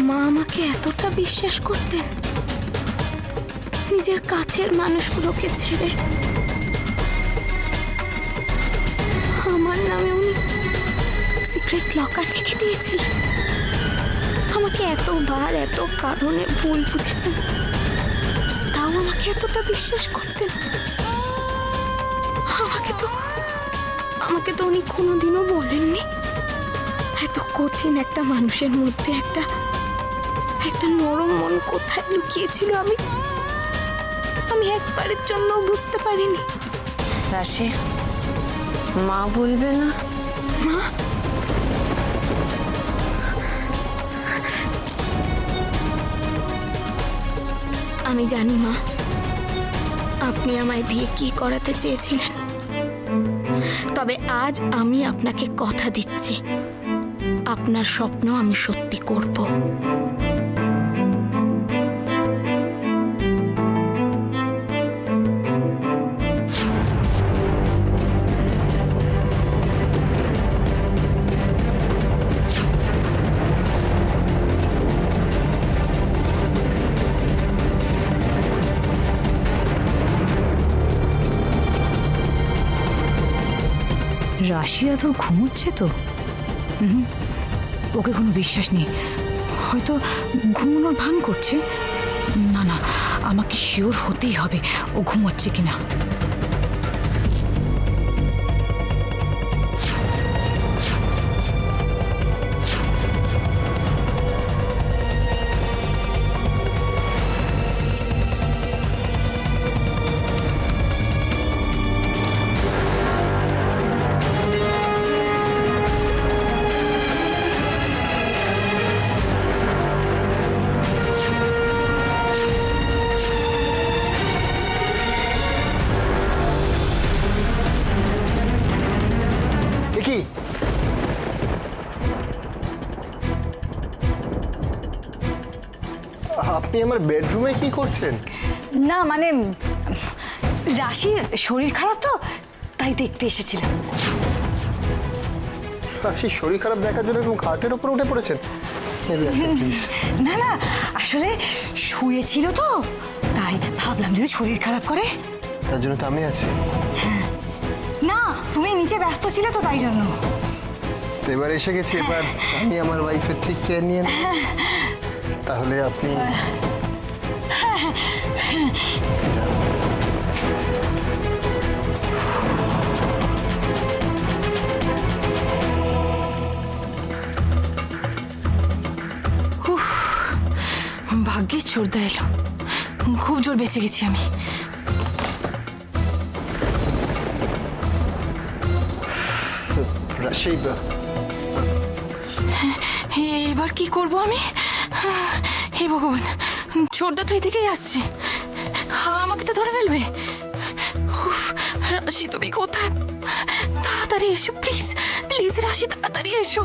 মা আমাকে এতটা বিশ্বাস করতেন, নিজের কাছের মানুষগুলোকে ছেড়ে আমার নামে উনি সিক্রেট লকার রেখে দিয়েছিলেন। আমাকে এতবার এত কারণে ভুল বুঝেছেন, তাও আমাকে এতটা বিশ্বাস করতেন। আমাকে তো উনি কোনোদিনও বলেননি এত কঠিন একটা মানুষের মধ্যে একটা নরম মন কোথায় লুকিয়েছিল। আমি একবারের জন্য বুঝতে পারিনি। রাশি, মা বলবে না? মা, আমি জানি মা, আপনি আমায় দিয়ে কি করাতে চেয়েছিলেন, তবে আজ আমি আপনাকে কথা দিচ্ছি, আপনার স্বপ্ন আমি সত্যি করব। রাশি আদৌ ঘুমোচ্ছে তো? ওকে কোনো বিশ্বাস নেই, হয়তো ঘুমানোর ভান করছে। না না, আমাকে শিওর হতেই হবে ও ঘুমোচ্ছে কিনা। আপনি আমার বেডরুমে কি করছেন? না মানে রাশির শরীর খারাপ তো, তাই দেখতে এসেছিলাম। রাশির শরীর খারাপ দেখার জন্য তুমি খাটের উপর উঠে পড়েছেন? প্লিজ। না না, আসলে শুয়েছিল তো, তাই ভাবলাম যদি শরীর খারাপ করে। তার জন্য তো আমি আছি। না, তুমি নিচে ব্যস্ত ছিলে তো, তাই জন্য। এবার এসে গেছি, এবার আমি আমার ওয়াইফের ঠিক কেয়ার নিয়ে নেব। তাহলে আপনি ভাগ্যিস ছোড়দা এলো, খুব জোর বেঁচে গেছি আমি। রাশি, এবার কি করব আমি? হে ভগবান, ছোড়দা তো এদিকেই আসছে, আমাকে তো ধরে ফেলবে। রাশি, তুমি কোথায়? তাড়াতাড়ি এসো প্লিজ, প্লিজ রাশি, তাড়াতাড়ি এসো।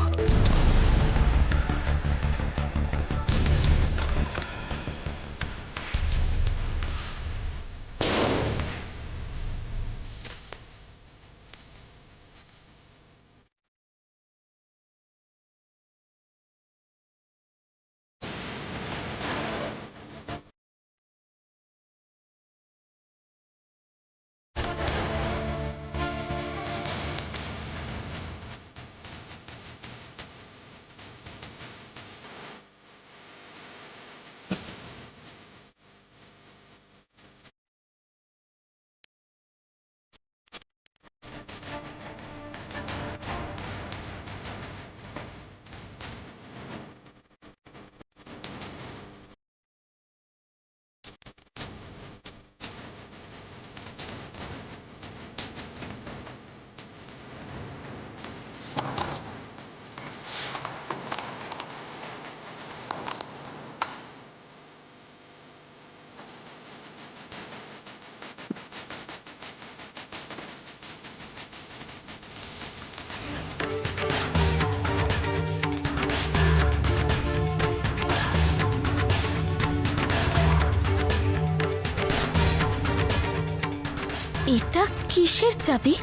এটা কিসের চাবি?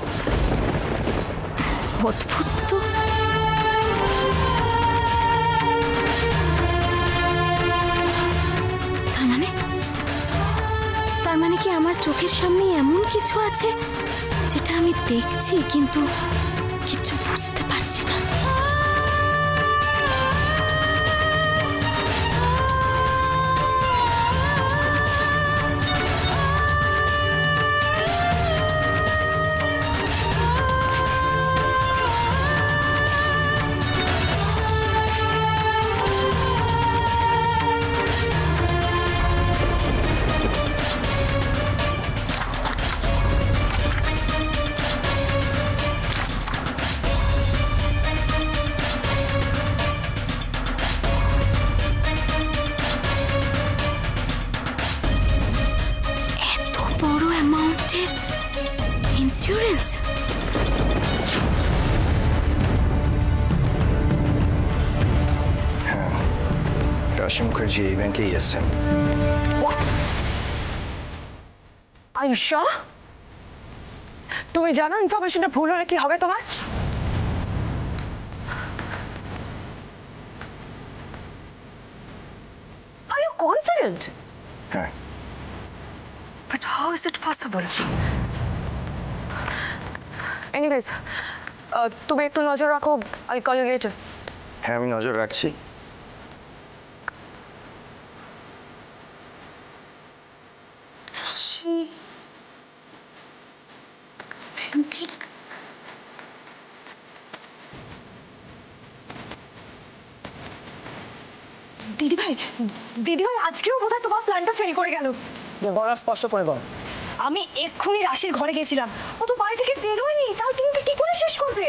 অদ্ভুত তো। চোখের সামনে এমন কিছু আছে যেটা আমি দেখছি কিন্তু কিছু বুঝতে পারছি না। বড় অ্যামাউন্টের ইন্স্যুরেন্স। রাশি মুখার্জি এই ব্যাংকেই এসছেন। Are you sure? তুমি জানো ইনফরমেশনটা ভুল হলে কি হবে তোমার? Are you confident? হ্যাঁ, But how is it possible? Anyways, তুমি একটু নজর রাখো, I'll call you later. হ্যাঁ আমি নজর রাখছি। রাশি ব্যাংকে দিদিভাই আজকেও বোধহয় তোমার প্ল্যানটা ফেল করে গেল। বড় স্পষ্ট করে বল। আমি এক্ষুনি রাশির ঘরে গেছিলাম, ও তো বাড়ি থেকে বেরোয়নি, তাহলে তুমি কি করে শেষ করবে?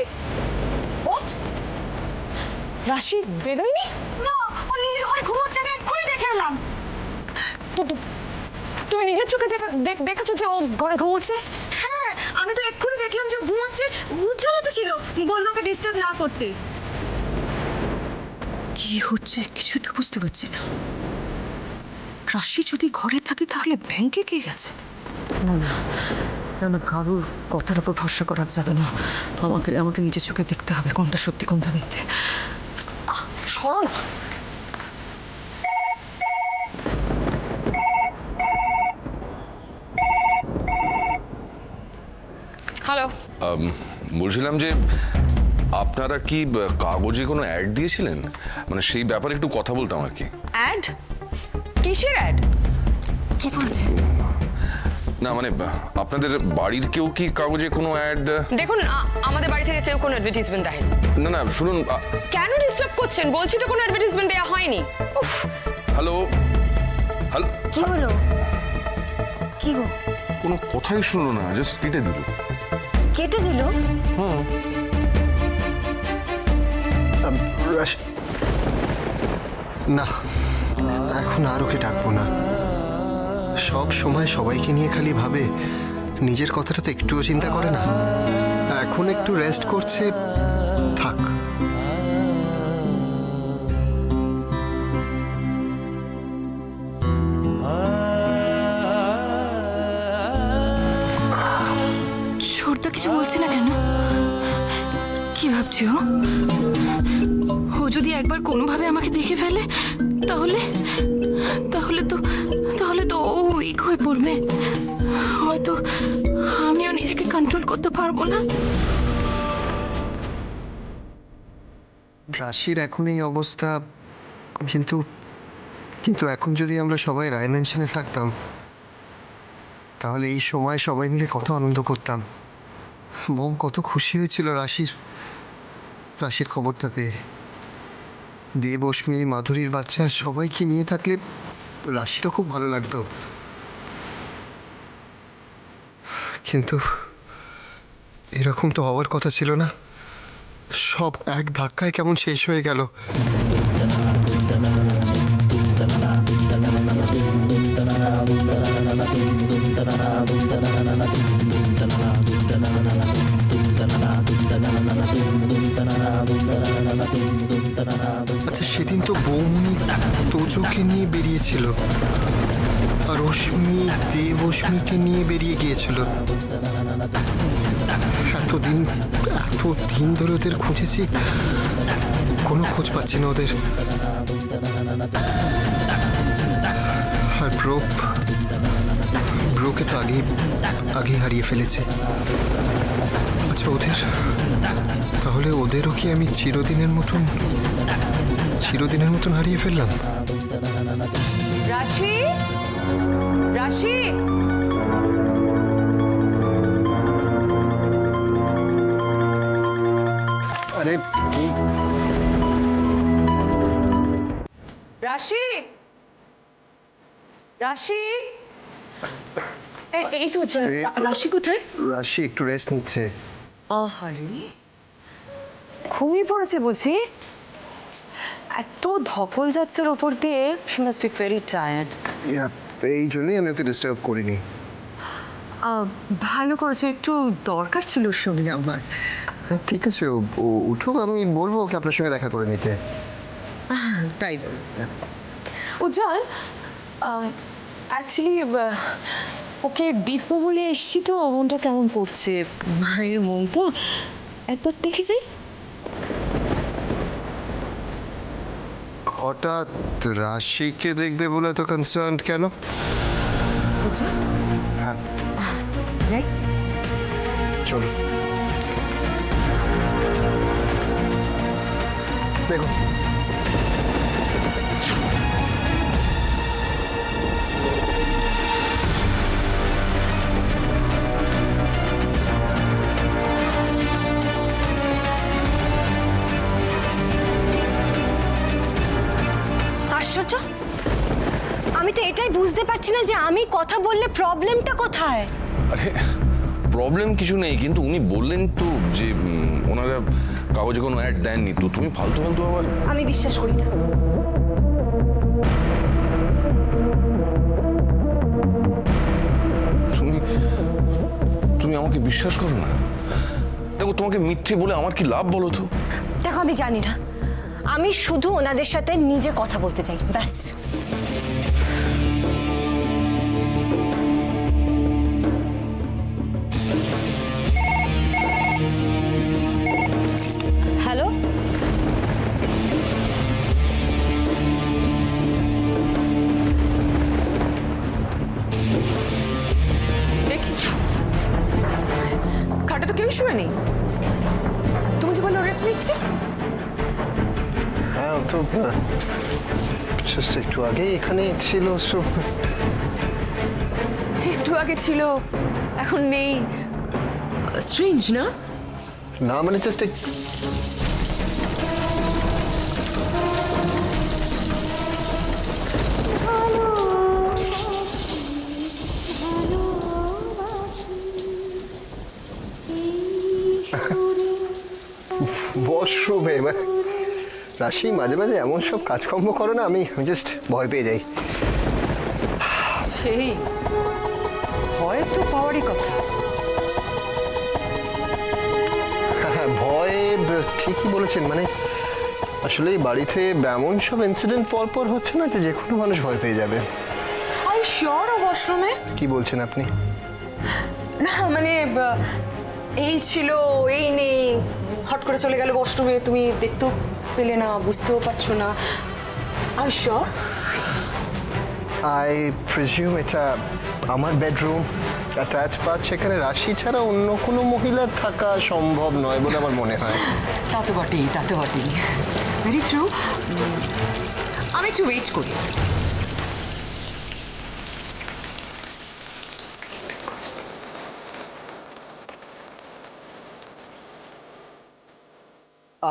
What? রাশি বেরোয়নি? না, ও নিজের ঘরে ঘুমোচ্ছে, আমি এক্ষুনি দেখে এলাম। তুমি নিজের চোখে দেখেছো যে ও ঘরে ঘুমোচ্ছে? হ্যাঁ, আমি তো এক্ষুনি দেখলাম যে ঘুমোচ্ছে, উজ্জ্বল তো ছিল, বললো ওকে ডিস্টার্ব না করতে। কি হচ্ছে কিছু তো বুঝতে পারছি না। রাশি যদি ঘরে থাকে তাহলে ব্যাংকে কে গেছে? না না না না, কারোর কথার উপর ভরসা করা যাবে না। আমাকে নিজের চোখে দেখতে হবে কোনটা সত্যি কোনটা মিথ্যে। শোনো না, হ্যালো। বলছিলাম যে আপনারা কি কাগজে কোনো অ্যাড দিয়েছিলেন? মানে সেই ব্যাপারে একটু কথা বলতাম আর কি। অ্যাড? কিসের অ্যাড? কি বলছে? না মানে আপনাদের বাড়ির কেউ কি কাগজে কোনো অ্যাড? দেখুন, আমাদের বাড়ি থেকে কেউ কোনো অ্যাডভার্টাইজমেন্ট দেয়নি। না না শুনুন, কেন ডিস্টার্ব করছেন? বলছি তো কোনো অ্যাডভার্টাইজমেন্ট দেওয়া হয়নি। উফ, হ্যালো হ্যালো, কি হলো? কি গো? কোনো কথাই শুনলো না, জাস্ট কেটে দিল। কেটে দিল? হ্যাঁ। না, এখন আর ওকে ডাকবো না। সব সময় সবাইকে নিয়ে খালি ভাবে, নিজের কথাটা তো একটুও চিন্তা করে না। এখন একটু রেস্ট করছে, থাক। ছোটদা কিছু বলছে না কেন? কি ভাবছি ও? ও যদি একবার কোনোভাবে আমাকে দেখে ফেলে তাহলে তাহলে তো তাহলে তো ও উইক হয়ে পড়বে। হয়তো আমিও নিজেকে কন্ট্রোল করতে পারবো না। রাশির এখন এই অবস্থা, কিন্তু কিন্তু এখন যদি আমরা সবাই রায় ম্যানশনে থাকতাম তাহলে এই সময় সবাই মিলে কত আনন্দ করতাম। মন কত খুশি হয়েছিল রাশির খবরটা পেয়ে। দেব, অশ্মি, মাধুরীর বাচ্চা সবাইকে নিয়ে থাকলে রাশিরও খুব ভালো লাগতো। কিন্তু এরকম তো হওয়ার কথা ছিল না। সব এক ধাক্কায় কেমন শেষ হয়ে গেল। আচ্ছা, সেদিন তো বৌমনি তোজোকে নিয়ে বেরিয়েছিল আর অশ্মি দেবশ্মিকে নিয়ে বেরিয়ে গিয়েছিল। এতদিন ধরে ওদের খুঁজেছি, কোনো খোঁজ পাচ্ছি না ওদের। আর ব্রো ওকে তো আগেই হারিয়ে ফেলেছে। আচ্ছা তাহলে ওদেরও কি আমি চিরদিনের মতন হারিয়ে ফেললাম? রাশি, রাশি, আরে রাশি, রাশি, এই তো রাশি কোথায়? রাশি একটু রেস্ট নিচ্ছে। আহারে, ঘুমিয়ে পড়েছে বুঝি? এত ধকল যাচ্ছে ওর ওপর দিয়ে, she must be very tired. এই জন্যই আমি ওকে ডিস্টার্ব করিনি। ভালো করেছে, একটু দরকার ছিল ওর সঙ্গে আমার। ঠিক আছে, ও উঠুক, আমি বলবো ওকে আপনার সঙ্গে দেখা করে নিতে। তাই উজ্জ্বল, অ্যাকচুয়ালি ওকে দেখবো বলে এসছি তো, মনটা কেমন করছে, মায়ের মন তো, একবার দেখে যাই। হঠাৎ রাশিকে দেখবে বলে তো কনসার্ন কেন? যাই। চলো দেখো। আশ্চর্য, আমি তো এটাই বুঝতে পারছি না যে আমি কথা বললে প্রবলেমটা কোথায়। আরে প্রবলেম কিছু নেই, কিন্তু উনি বললেন তো যে ওনারা কাগজে কোনো অ্যাড দেননি, তো তুমি ফালতু আবার। আমি বিশ্বাস করি না। তুমি আমাকে বিশ্বাস করো না? দেখো, তোমাকে মিথ্যে বলে আমার কি লাভ বলো তো? দেখো, আমি জানি না, আমি শুধু ওনাদের সাথে নিজে কথা বলতে চাই, ব্যাস। হ্যালো, দেখি খাটে তো কেউ শুয়ে নেই, তুমি যে বললো রেস্ট নিচ্ছে। হ্যাঁ, ও তো জাস্ট একটু আগে এখানে ছিল। একটু আগে ছিল, এখন নেই। স্ট্রেঞ্জ না? না মানে জাস্ট বসবে। রাশি মাঝে মাঝে এমন সব কাজকর্ম করো না, আমি জাস্ট ভয় পেয়ে যাই। সেই ভয় তো পাওয়ারই কথা। হ্যাঁ, ভয় ঠিকই বলেছেন। মানে আসলে এই বাড়িতে এমন সব ইনসিডেন্ট পরপর হচ্ছে না যে কোনো মানুষ ভয় পেয়ে যাবে। আর শিওর ও ওয়াশরুমে? কি বলছেন আপনি? না মানে এই ছিল, এই নেই, হট করে চলে গেল ওয়াশরুমে, তুমি দেখতেও পেলে না, বুঝতেও পারছো না। আর শিওর? আই প্রিজিউম এটা আমার বেডরুম, অ্যাটাচ বাথ, সেখানে রাশি ছাড়া অন্য কোনো মহিলার থাকা সম্ভব নয় বলে আমার মনে হয়। তা তো বটেই, তা তো বটেই, ভেরি ট্রু। আমি একটু ওয়েট করি।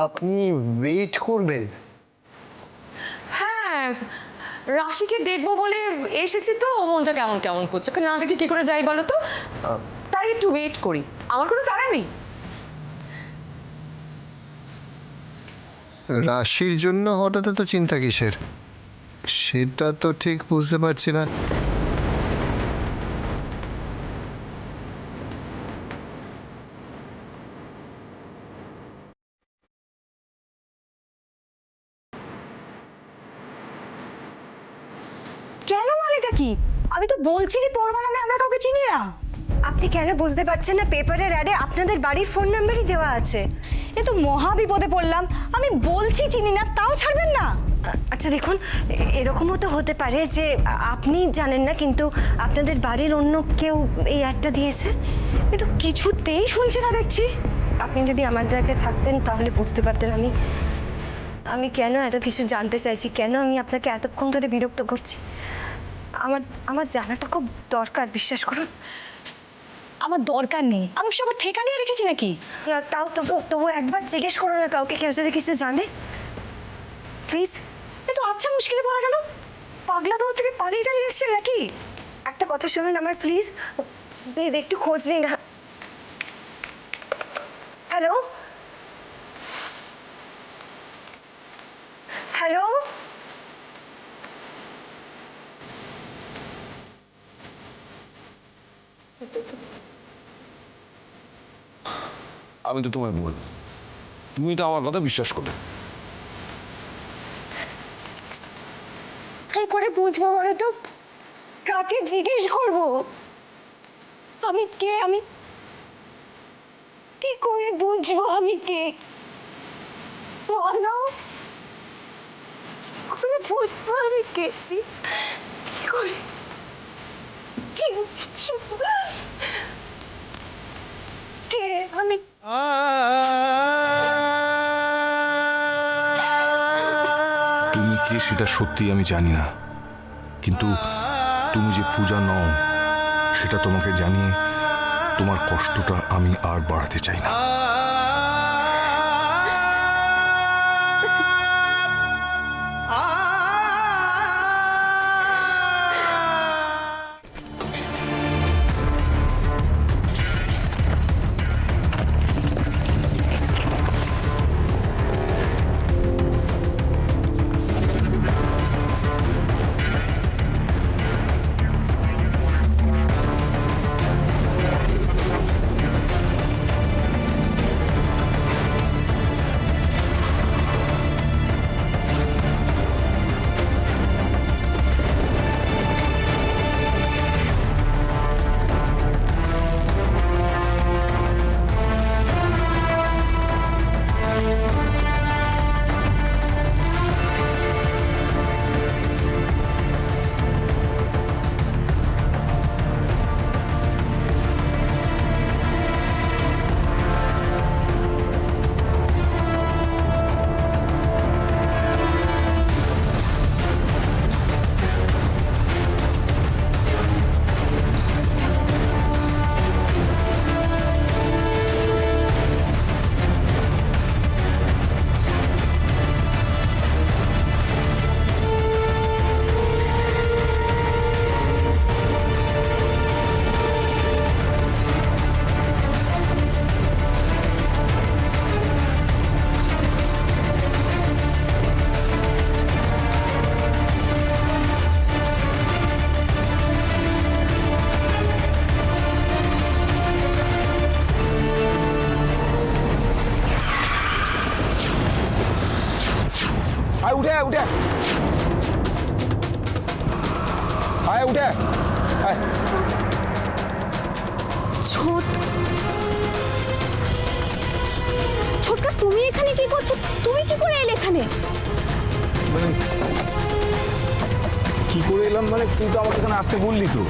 আপনি ওয়েট করবেন? হ্যাঁ, রাশিকে দেখবো বলে এসেছি তো, মনটা কেমন কেমন করছে, না দেখে কি করে যাই বলো তো, তাই একটু ওয়েট করি, আমার কোনো তাড়া নেই। রাশির জন্য হঠাৎ এত চিন্তা কিসের, সেটা তো ঠিক বুঝতে পারছি না। কেন বল এটা কি? আমি তো বলছি যে পরমা নামে আমরা কাউকে চিনি না। আপনি কেন বুঝতে পারছেন না? পেপারের অ্যাডে আপনাদের বাড়ির ফোন নাম্বারই দেওয়া আছে। এ তো মহা বিপদে পড়লাম। আমি বলছি চিনি না, তাও ছাড়বেন না। আচ্ছা দেখুন, এরকমও তো হতে পারে যে আপনি জানেন না কিন্তু আপনাদের বাড়ির অন্য কেউ এই অ্যাডটা দিয়েছে, কিন্তু কিছুতেই শুনছে না দেখছি। আপনি যদি আমার জায়গায় থাকতেন তাহলে বুঝতে পারতেন আমি কেন এত কিছু জানতে চাইছি, কেন আমি আপনাকে এতক্ষণ ধরে বিরক্ত করছি। আমার জানাটা খুব দরকার, বিশ্বাস করুন। আমার দরকার নেই, আমি সবার ঠেকা নিয়ে রেখেছি নাকি? তাও তবু একবার জিজ্ঞেস করো না কাউকে, কেউ যদি কিছু জানে প্লিজ। এ তো আচ্ছা মুশকিলে পড়া গেল, পাগলা দৌড় থেকে পালিয়ে চালিয়ে এসছে নাকি? একটা কথা শুনুন আমার, প্লিজ প্লিজ একটু খোঁজ নিন। হ্যালো হ্যালো, আমি তো তোমায় বল, তুমি তো আমার কথা বিশ্বাস করলে। কি করে বুঝবো বলো তো? কাকে জিজ্ঞেস করবো? আমি কে? আমি কি করে বুঝবো আমি কে? বলো, কি করে বুঝবো আমি কে? কি করে কে আমি? তুমি কে সেটা সত্যি আমি জানি না, কিন্তু তুমি যে পূজা নও সেটা তোমাকে জানিয়ে তোমার কষ্টটা আমি আর বাড়াতে চাই না। আয় উঠে আয়, উঠে আয়, উঠে আয়। ছোটকা, তুমি এখানে কি করছো? তুমি কি করে এলে এখানে? মানে কি করে এলাম মানে, তুই তো আমাকে এখানে আসতে বললি তো।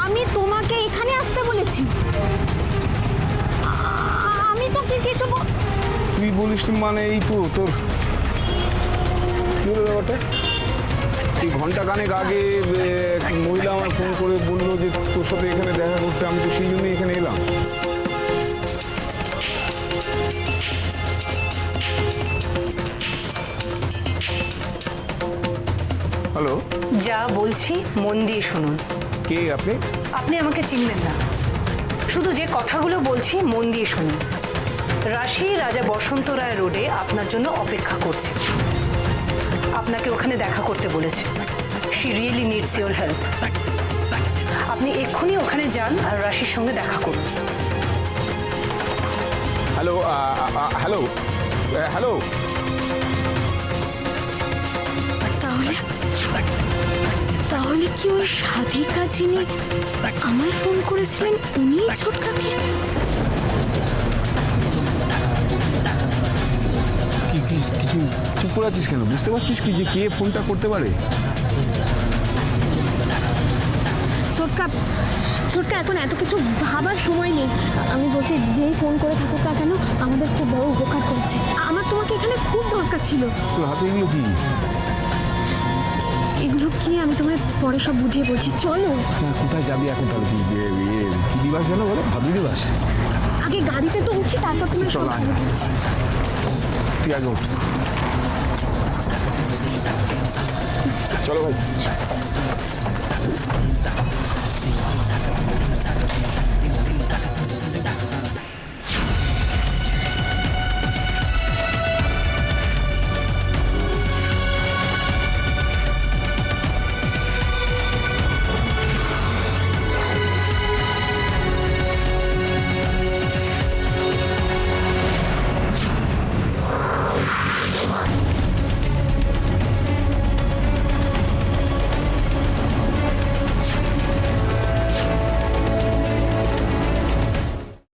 আমি তোমাকে এখানে আসতে বলেছি? আমি তো কিছু তুই বলিস মানে, এই তো তোর কি হলো ব্যাপারটা? এই ঘন্টা খানেক আগে এক মহিলা আমার ফোন করে বললো যে তোর সাথে এখানে দেখা করতে, আমি তো সেই জন্যই এখানে এলাম। হ্যালো, যা বলছি মন দিয়ে শুনুন। কে আপনি? আপনি আমাকে চিনবেন না, শুধু যে কথাগুলো বলছি মন দিয়ে শুনুন। রাশি রাজা বসন্ত রায় রোডে আপনার জন্য অপেক্ষা করছে, আপনাকে ওখানে দেখা করতে বলেছে। She really needs your help. আপনি এক্ষুনি ওখানে যান আর রাশির সঙ্গে দেখা করুন। Hello hello hello. তাহলে কি ওই সাধিকা যিনি আমায় ফোন করেছিলেন উনিই ছোটকাকে? কি তুই চুপ করে আছিস কেন? বুঝতে পারছিস কি যে কে ফোনটা করতে পারে? ছোটকা ছোটকা এখন এত কিছু ভাবার সময় নেই। আমি বলছি যেই ফোন করে থাকুক না কেন আমাদের খুব বড় উপকার করেছে। আমার তোমাকে এখানে খুব দরকার ছিল। তোর হাতে এগুলো কি? এগুলো কি আমি তোমায় পরে সব বুঝিয়ে বলছি, চলো। কোথায় যাবি এখন তাহলে? কি দিবাস জানো বলো? ভাবি দিবাস? আগে গাড়িতে তো উঠি, তারপর তুমি সব চল, আয়। খবর বলছি। তুই আগে ওঠ। চলো ভাই।